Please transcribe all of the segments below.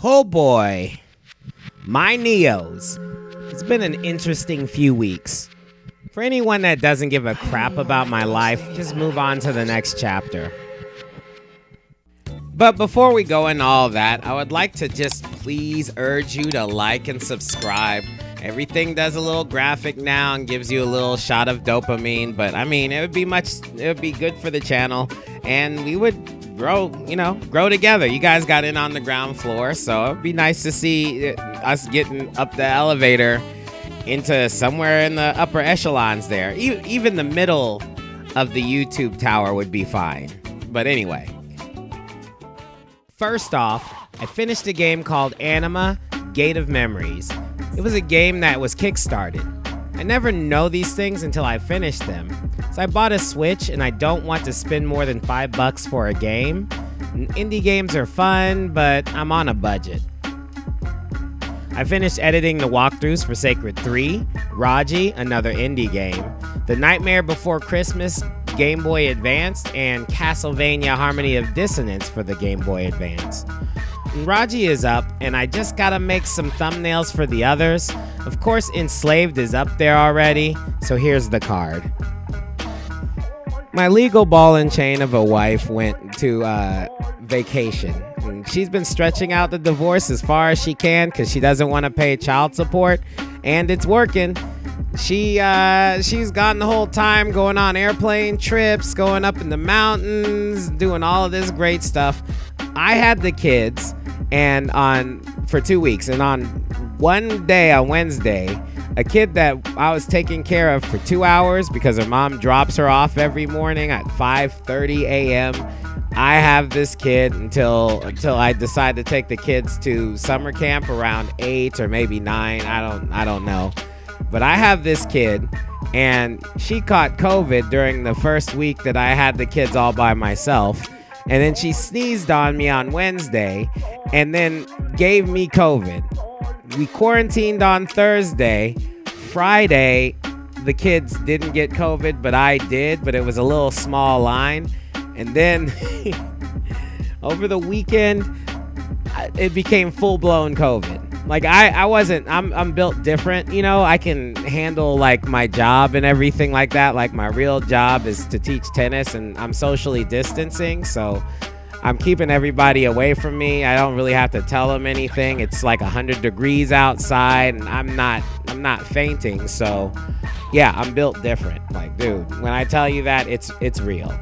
Oh boy, my Neos. It's been an interesting few weeks. For anyone that doesn't give a crap about my life, just move on to the next chapter. But before we go into all that, I would like to just please urge you to like and subscribe. Everything does a little graphic now and gives you a little shot of dopamine, but I mean, it would be good for the channel, and we would grow together. You guys got in on the ground floor, so it'd be nice to see us getting up the elevator into somewhere in the upper echelons there. Even the middle of the YouTube tower would be fine. But anyway. First off, I finished a game called Anima Gate of Memories. It was a game that was kickstarted. I never know these things until I finish them. So I bought a Switch and I don't want to spend more than $5 for a game. Indie games are fun, but I'm on a budget. I finished editing the walkthroughs for Sacred 3, Raji, another indie game, The Nightmare Before Christmas Game Boy Advance, and Castlevania Harmony of Dissonance for the Game Boy Advance. Raji is up, and I just gotta make some thumbnails for the others. Of course, Enslaved is up there already, so here's the card. My legal ball and chain of a wife went to vacation. And she's been stretching out the divorce as far as she can because she doesn't want to pay child support, and it's working. She's gone the whole time going on airplane trips, going up in the mountains, doing all of this great stuff. I had the kids for 2 weeks, and on one day, on Wednesday, a kid that I was taking care of for 2 hours because her mom drops her off every morning at 5:30 a.m. I have this kid until I decide to take the kids to summer camp around 8 or maybe 9. I don't know. But I have this kid, and she caught COVID during the first week that I had the kids all by myself. And then she sneezed on me on Wednesday and then gave me COVID. We quarantined on Thursday. Friday, the kids didn't get COVID, but I did, but it was a little small line. And then over the weekend, it became full-blown COVID. Like I'm built different, you know. I can handle like my job and everything like that. Like my real job is to teach tennis, and I'm socially distancing, so I'm keeping everybody away from me. I don't really have to tell them anything. It's like 100 degrees outside, and I'm not fainting. So yeah, I'm built different. Like, dude, when I tell you that, it's real.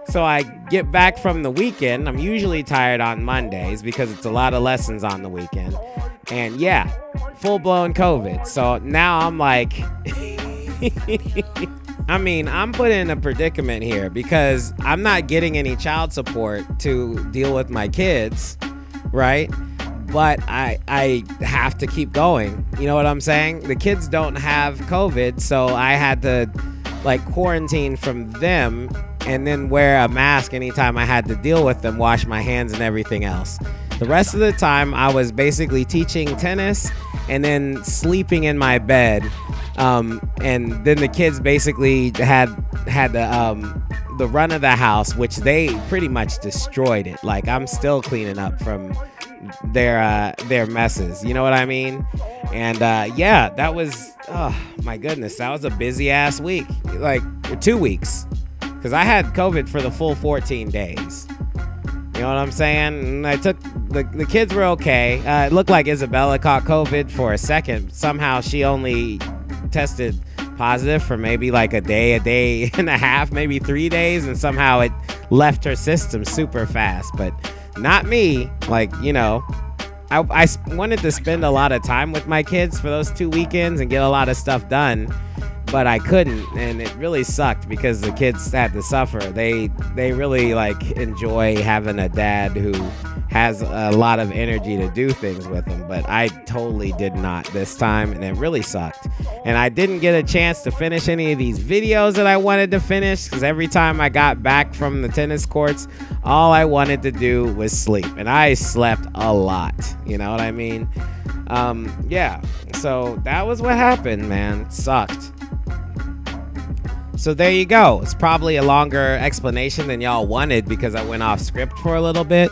So I get back from the weekend. I'm usually tired on Mondays because it's a lot of lessons on the weekend. And yeah, full-blown COVID. So now I'm like, I mean, I'm put in a predicament here because I'm not getting any child support to deal with my kids, right? But I have to keep going. You know what I'm saying? The kids don't have COVID, so I had to like quarantine from them and then wear a mask anytime I had to deal with them, wash my hands and everything else. The rest of the time, I was basically teaching tennis and then sleeping in my bed. And then the kids basically had the run of the house, which they pretty much destroyed it. Like, I'm still cleaning up from their messes. You know what I mean? And yeah, that was, oh my goodness, that was a busy ass week, like 2 weeks. Because I had COVID for the full 14 days. You know what I'm saying? And I took, the kids were okay. It looked like Isabella caught COVID for a second. Somehow she only tested positive for maybe like a day and a half, maybe 3 days. And somehow it left her system super fast. But not me. Like, you know, I wanted to spend a lot of time with my kids for those 2 weekends and get a lot of stuff done. But I couldn't, and it really sucked because the kids had to suffer. They really like enjoy having a dad who has a lot of energy to do things with them, but I totally did not this time, and it really sucked. And I didn't get a chance to finish any of these videos that I wanted to finish because every time I got back from the tennis courts, all I wanted to do was sleep, and I slept a lot. You know what I mean? Yeah, so that was what happened, man. It sucked. So there you go. It's probably a longer explanation than y'all wanted because I went off script for a little bit.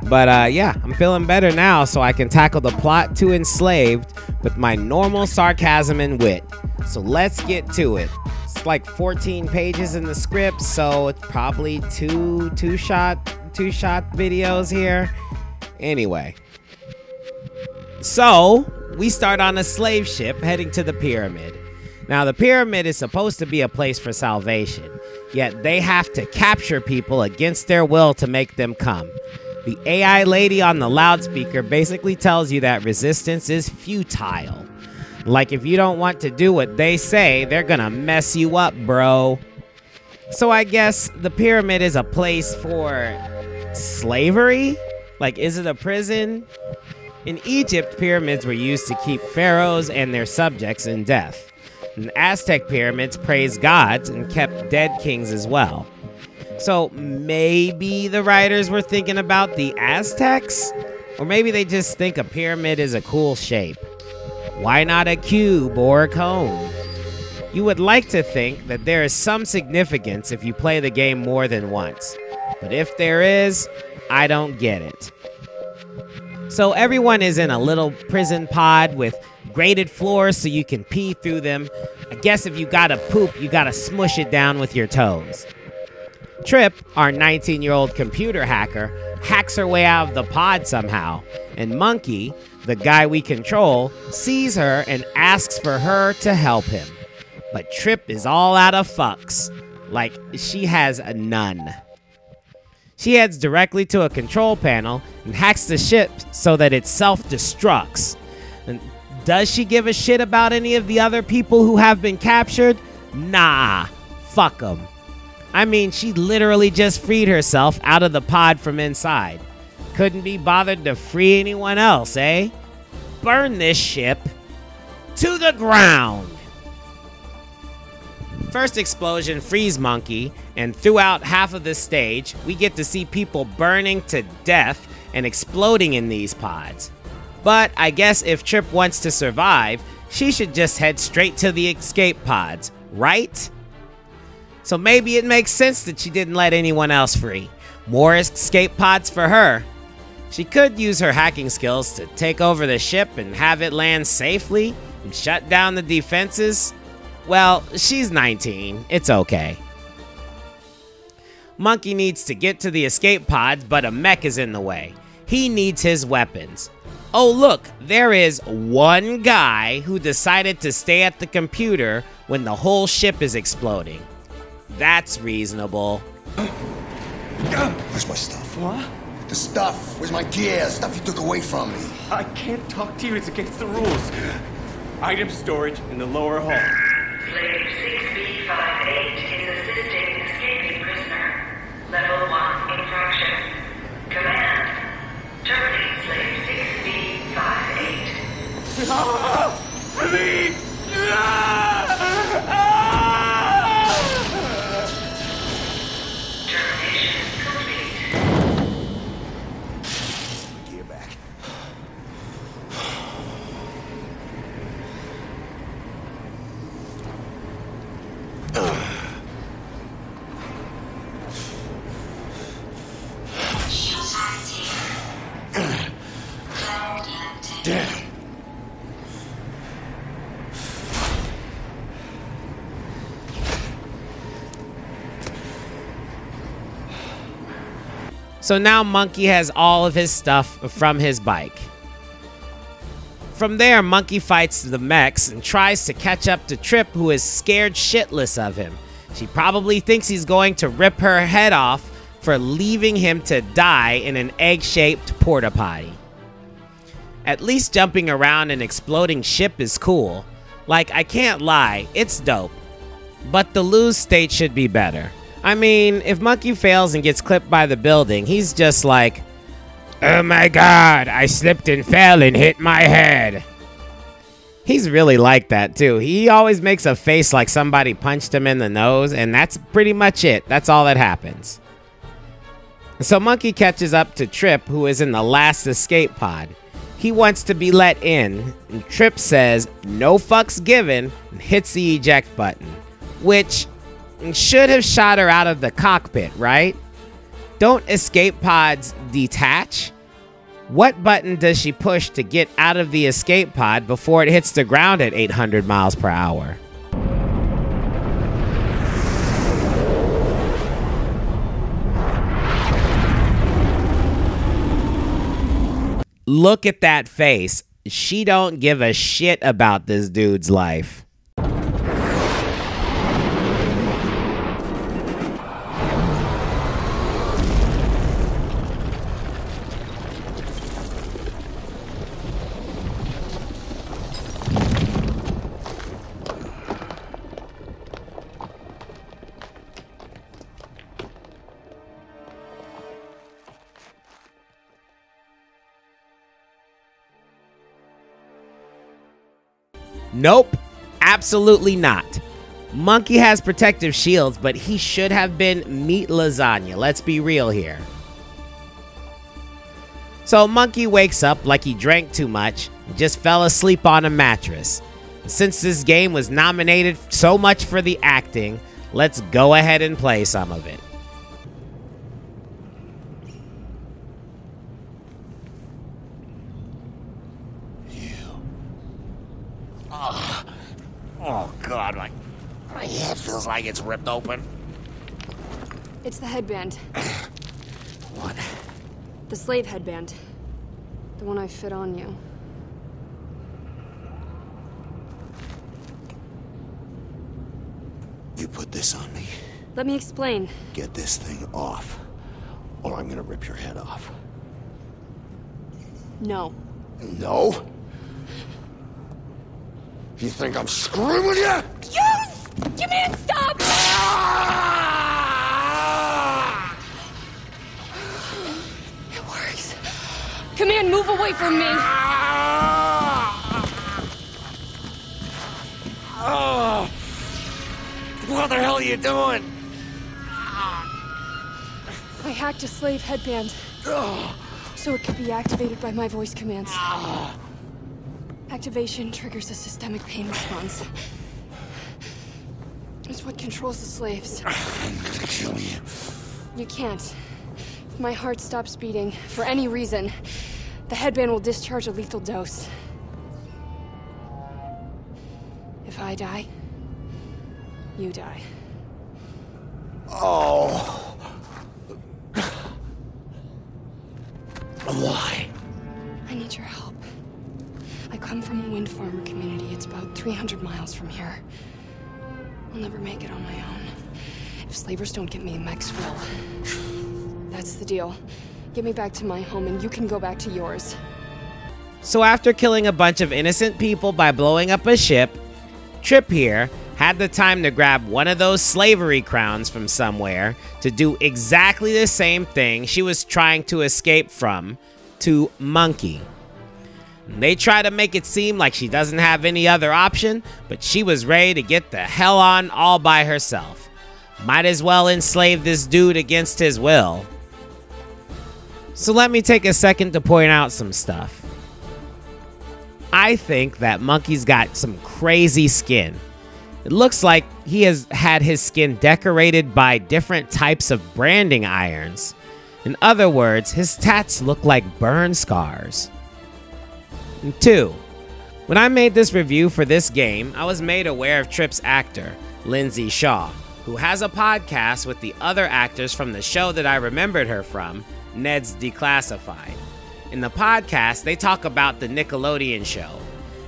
But yeah, I'm feeling better now, so I can tackle the plot to Enslaved with my normal sarcasm and wit. So let's get to it. It's like 14 pages in the script, so it's probably two shot videos here. Anyway. So, we start on a slave ship heading to the pyramid. Now, the pyramid is supposed to be a place for salvation, yet they have to capture people against their will to make them come. The AI lady on the loudspeaker basically tells you that resistance is futile. Like, if you don't want to do what they say, they're gonna mess you up, bro. So I guess the pyramid is a place for slavery? Like, is it a prison? In Egypt, pyramids were used to keep pharaohs and their subjects in death. And Aztec pyramids praised gods and kept dead kings as well. So maybe the writers were thinking about the Aztecs? Or maybe they just think a pyramid is a cool shape. Why not a cube or a cone? You would like to think that there is some significance if you play the game more than once. But if there is, I don't get it. So everyone is in a little prison pod with graded floors so you can pee through them. I guess if you gotta poop, you gotta smush it down with your toes. Trip, our 19-year-old computer hacker, hacks her way out of the pod somehow. And Monkey, the guy we control, sees her and asks for her to help him. But Trip is all out of fucks. Like, she has none. She heads directly to a control panel and hacks the ship so that it self-destructs. And does she give a shit about any of the other people who have been captured? Nah, fuck them. I mean, she literally just freed herself out of the pod from inside. Couldn't be bothered to free anyone else, eh? Burn this ship to the ground. First explosion frees Monkey, and throughout half of the stage, we get to see people burning to death and exploding in these pods. But I guess if Trip wants to survive, she should just head straight to the escape pods, right? So maybe it makes sense that she didn't let anyone else free. More escape pods for her. She could use her hacking skills to take over the ship and have it land safely and shut down the defenses. Well, she's 19. It's okay. Monkey needs to get to the escape pods, but a mech is in the way. He needs his weapons. Oh, look, there is one guy who decided to stay at the computer when the whole ship is exploding. That's reasonable. Where's my stuff? What? The stuff. Where's my gear? Stuff you took away from me. I can't talk to you. It's against the rules. Item storage in the lower hall. Slave 6B58 is assisting escaping prisoner. Level 1 infraction. Command. Terminate slave 6B58. Please! Termination complete. Gear back. Damn. So now Monkey has all of his stuff from his bike. From there, Monkey fights the mechs and tries to catch up to Trip, who is scared shitless of him. She probably thinks he's going to rip her head off for leaving him to die in an egg-shaped porta potty. At least jumping around an exploding ship is cool. Like, I can't lie, it's dope. But the lose state should be better. I mean, if Monkey fails and gets clipped by the building, he's just like, oh my god, I slipped and fell and hit my head. He's really like that too. He always makes a face like somebody punched him in the nose, and that's pretty much it. That's all that happens. So Monkey catches up to Trip, who is in the last escape pod. He wants to be let in, and Trip says, no fucks given, and hits the eject button. Which, should have shot her out of the cockpit, right? Don't escape pods detach? What button does she push to get out of the escape pod before it hits the ground at 800 miles per hour? Look at that face. She don't give a shit about this dude's life. Nope, absolutely not. Monkey has protective shields, but he should have been meat lasagna. Let's be real here. So Monkey wakes up like he drank too much and just fell asleep on a mattress. Since this game was nominated so much for the acting, let's go ahead and play some of it. Oh, God, my head feels like it's ripped open. It's the headband. What? The slave headband. The one I fit on you. You put this on me. Let me explain. Get this thing off, or I'm gonna rip your head off. No. No? You think I'm screwing with you? Yes! You man, stop! It works. Command, move away from me. Oh! What the hell are you doing? I hacked a slave headband, so it could be activated by my voice commands. Activation triggers a systemic pain response. It's what controls the slaves. I'm gonna kill you. You can't. If my heart stops beating, for any reason, the headband will discharge a lethal dose. If I die, you die. Oh. Why? I need your help. I come from a wind farmer community. It's about 300 miles from here. I'll never make it on my own. If slavers don't get me, Mex will. That's the deal. Get me back to my home and you can go back to yours. So after killing a bunch of innocent people by blowing up a ship, Trip here had the time to grab one of those slavery crowns from somewhere to do exactly the same thing she was trying to escape from to Monkey. They try to make it seem like she doesn't have any other option, but she was ready to get the hell on all by herself. Might as well enslave this dude against his will. So let me take a second to point out some stuff. I think that Monkey's got some crazy skin. It looks like he has had his skin decorated by different types of branding irons. In other words, his tats look like burn scars. And 2. When I made this review for this game, I was made aware of Trip's actor, Lindsay Shaw, who has a podcast with the other actors from the show that I remembered her from, Ned's Declassified. In the podcast, they talk about the Nickelodeon show.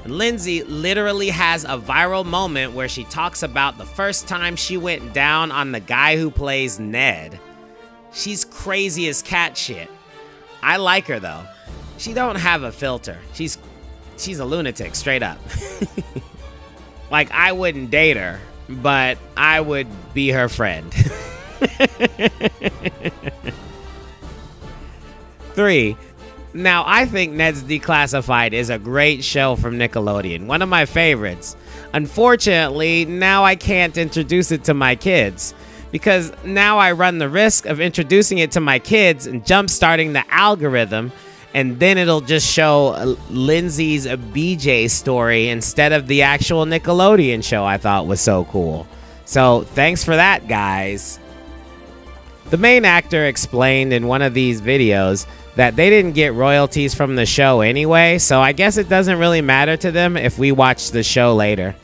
And Lindsay literally has a viral moment where she talks about the first time she went down on the guy who plays Ned. She's crazy as cat shit. I like her though. She don't have a filter. She's a lunatic, straight up. Like, I wouldn't date her, but I would be her friend. 3. Now, I think Ned's Declassified is a great show from Nickelodeon, one of my favorites. Unfortunately, now I can't introduce it to my kids, because now I run the risk of introducing it to my kids and jump-starting the algorithm, and then it'll just show Lindsay's BJ story instead of the actual Nickelodeon show I thought was so cool. So thanks for that, guys. The main actor explained in one of these videos that they didn't get royalties from the show anyway, so I guess it doesn't really matter to them if we watch the show later.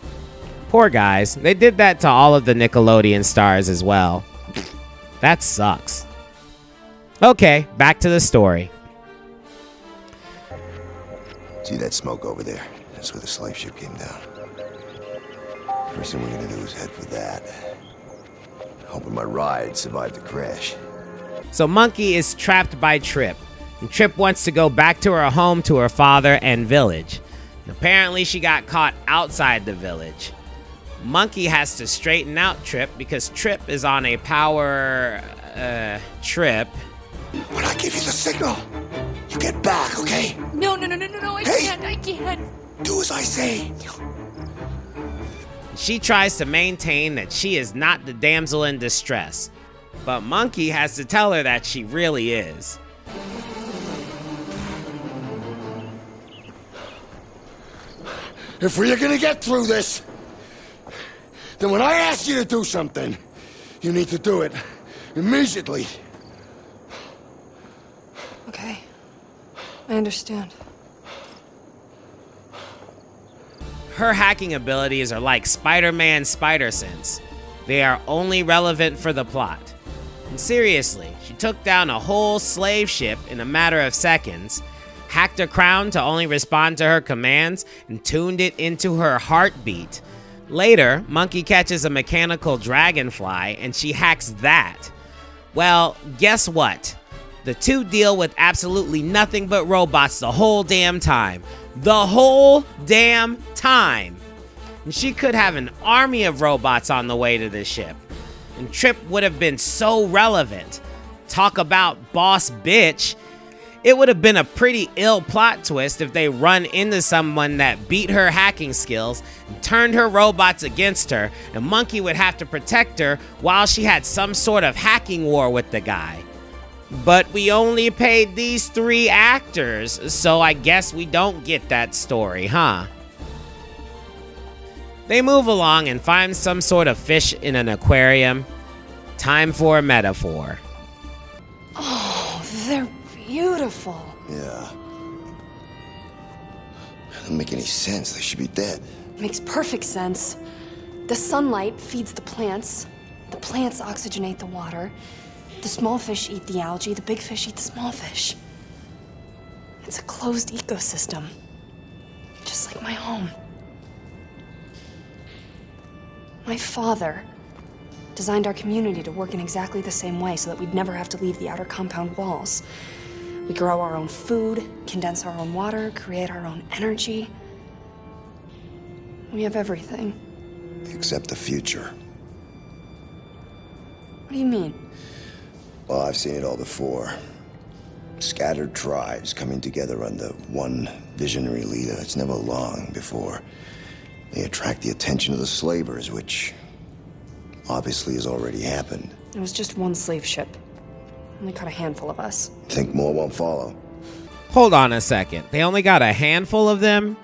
Poor guys. They did that to all of the Nickelodeon stars as well. That sucks. Okay, back to the story. See that smoke over there? That's where the slave ship came down. First thing we're gonna do is head for that. Hoping my ride survived the crash. So Monkey is trapped by Trip. And Trip wants to go back to her home, to her father and village. And apparently she got caught outside the village. Monkey has to straighten out Trip because Trip is on a power trip. When I give you the signal, you get back, okay? No, I Hey! can't. Do as I say. She tries to maintain that she is not the damsel in distress, but Monkey has to tell her that she really is. If we're gonna get through this, then when I ask you to do something, you need to do it immediately. Okay. I understand. Her hacking abilities are like Spider-Man's spider sense. They are only relevant for the plot. And seriously, she took down a whole slave ship in a matter of seconds, hacked a crown to only respond to her commands, and tuned it into her heartbeat. Later, Monkey catches a mechanical dragonfly, and she hacks that. Well, guess what? The two deal with absolutely nothing but robots the whole damn time. The whole damn time. And she could have an army of robots on the way to the ship. And Trip would have been so relevant. Talk about boss bitch. It would have been a pretty ill plot twist if they run into someone that beat her hacking skills and turned her robots against her, and Monkey would have to protect her while she had some sort of hacking war with the guy. But we only paid these 3 actors, so I guess we don't get that story, huh? They move along and find some sort of fish in an aquarium. Time for a metaphor. Oh, they're beautiful. Yeah. Doesn't make any sense. They should be dead. Makes perfect sense. The sunlight feeds the plants oxygenate the water. The small fish eat the algae, the big fish eat the small fish. It's a closed ecosystem. Just like my home. My father designed our community to work in exactly the same way so that we'd never have to leave the outer compound walls. We grow our own food, condense our own water, create our own energy. We have everything. Except the future. What do you mean? Well, I've seen it all before. Scattered tribes coming together under one visionary leader. It's never long before they attract the attention of the slavers, which obviously has already happened. It was just one slave ship. Only caught a handful of us. Think more won't follow? Hold on a second. They only got a handful of them?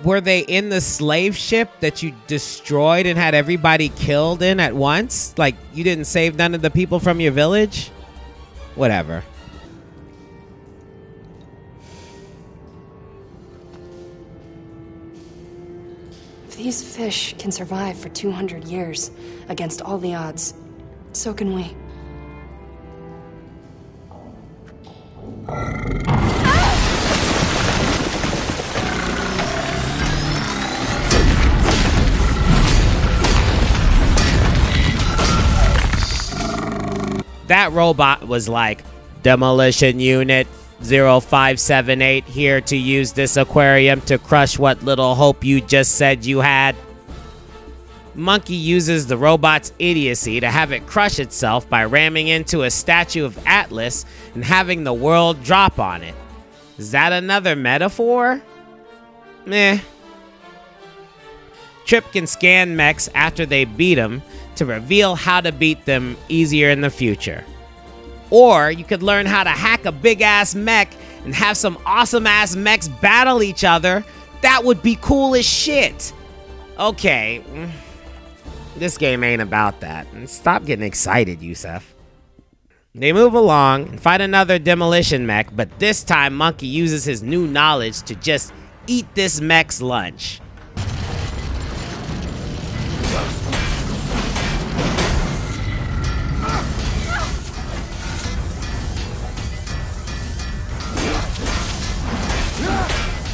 Were they in the slave ship that you destroyed and had everybody killed in at once? Like, you didn't save none of the people from your village? Whatever. If these fish can survive for 200 years against all the odds, so can we. That robot was like, Demolition Unit 0578 here to use this aquarium to crush what little hope you just said you had. Monkey uses the robot's idiocy to have it crush itself by ramming into a statue of Atlas and having the world drop on it. Is that another metaphor? Meh. Trip can scan mechs after they beat him to reveal how to beat them easier in the future. Or you could learn how to hack a big-ass mech and have some awesome-ass mechs battle each other. That would be cool as shit. Okay. This game ain't about that. Stop getting excited, Yusef. They move along and find another demolition mech, but this time Monkey uses his new knowledge to just eat this mech's lunch.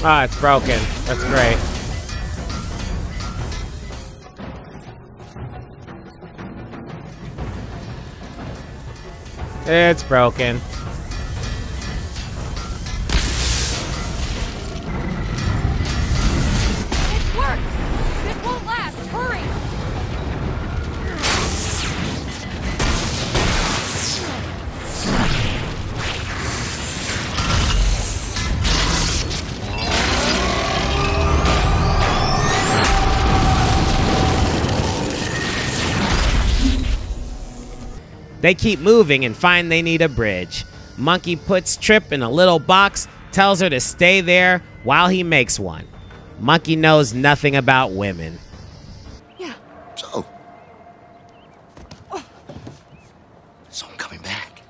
Ah, it's broken. That's great. It's broken. It worked! This won't last! Hurry! They keep moving and find they need a bridge. Monkey puts Trip in a little box, tells her to stay there while he makes one. Monkey knows nothing about women. Yeah. So I'm coming back.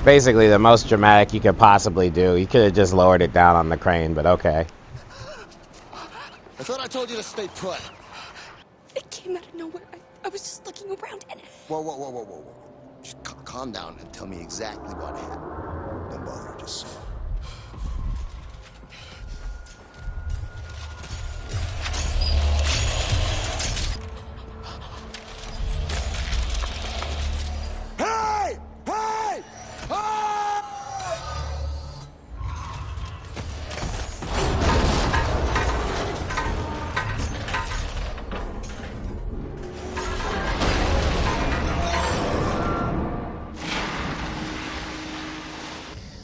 Basically the most dramatic you could possibly do. You could have just lowered it down on the crane, but okay. I thought I told you to stay put. It came out of nowhere. I was just looking around and... Whoa. Just calm down and tell me exactly what happened. Don't bother, just say. Hey! Hey!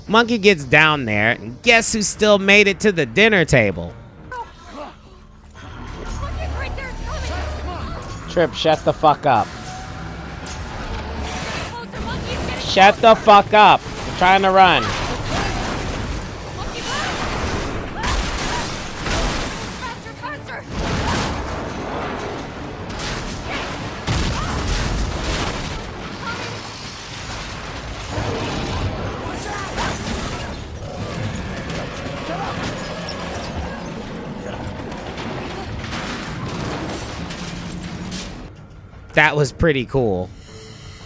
Monkey gets down there, and guess who still made it to the dinner table? Right there, it's coming! Trip, shut the fuck up. Closer, Monkey, it's getting Shut the fuck up. I'm trying to run. Monkey, faster, faster! That was pretty cool.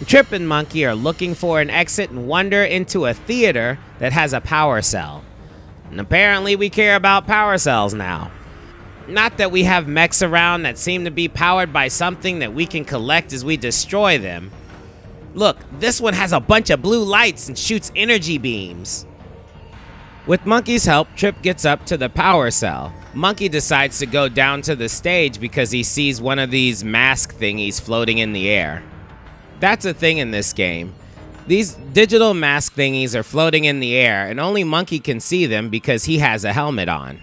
Trip and Monkey are looking for an exit and wander into a theater that has a power cell. And apparently we care about power cells now. Not that we have mechs around that seem to be powered by something that we can collect as we destroy them. Look, this one has a bunch of blue lights and shoots energy beams. With Monkey's help, Trip gets up to the power cell. Monkey decides to go down to the stage because he sees one of these mask thingies floating in the air. That's a thing in this game. These digital mask thingies are floating in the air, and only Monkey can see them because he has a helmet on.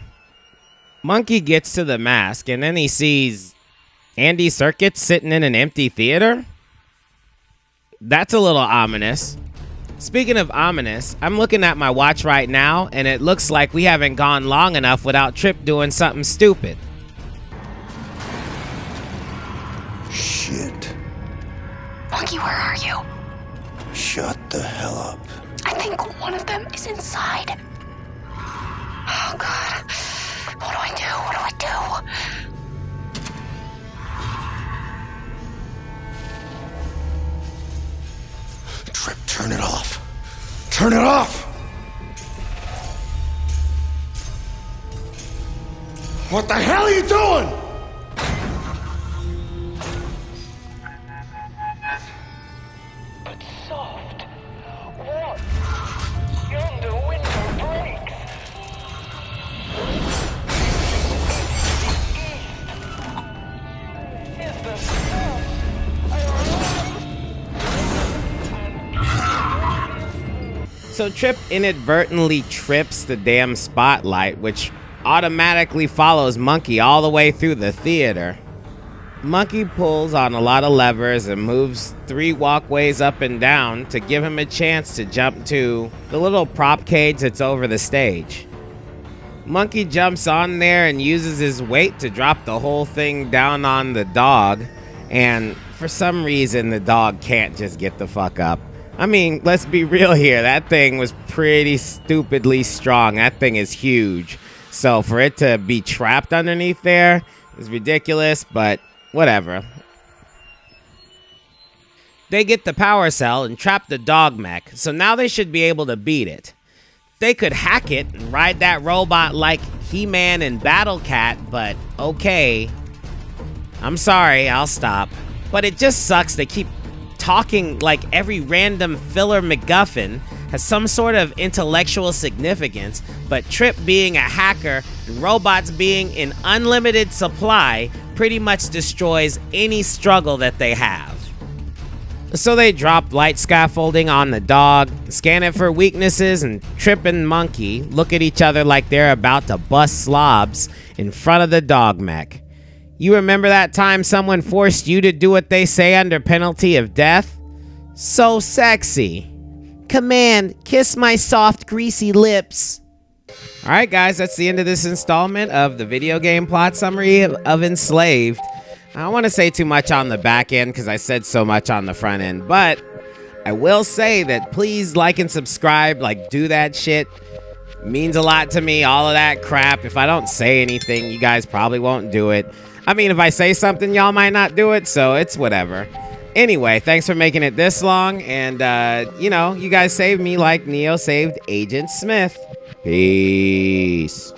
Monkey gets to the mask, and then he sees Andy Serkis sitting in an empty theater? That's a little ominous. Speaking of ominous, I'm looking at my watch right now, and it looks like we haven't gone long enough without Trip doing something stupid. Shit. Monkey, where are you? Shut the hell up. I think one of them is inside. Oh, God. What do I do? What do I do? Trip, turn it off. Turn it off! What the hell are you doing? But soft. What? Yonder window breaks. Is the sun? So Trip inadvertently trips the damn spotlight, which automatically follows Monkey all the way through the theater. Monkey pulls on a lot of levers and moves 3 walkways up and down to give him a chance to jump to the little prop cage that's over the stage. Monkey jumps on there and uses his weight to drop the whole thing down on the dog, and for some reason the dog can't just get the fuck up. I mean, let's be real here, that thing was pretty stupidly strong. That thing is huge. So for it to be trapped underneath there is ridiculous, but whatever. They get the power cell and trap the dog mech, so now they should be able to beat it. They could hack it and ride that robot like He-Man and Battle Cat, but okay. I'm sorry, I'll stop. But it just sucks they keep talking like every random filler MacGuffin has some sort of intellectual significance, but Trip being a hacker and robots being in unlimited supply pretty much destroys any struggle that they have. So they drop light scaffolding on the dog, scan it for weaknesses, and Trip and Monkey look at each other like they're about to bust slobs in front of the dog mech. You remember that time someone forced you to do what they say under penalty of death? So sexy. Command, kiss my soft, greasy lips. Alright guys, that's the end of this installment of the video game plot summary of Enslaved. I don't want to say too much on the back end because I said so much on the front end, but I will say that please like and subscribe, like do that shit. It means a lot to me, all of that crap. If I don't say anything, you guys probably won't do it. I mean, if I say something, y'all might not do it, so it's whatever. Anyway, thanks for making it this long, and, you know, you guys saved me like Neo saved Agent Smith. Peace.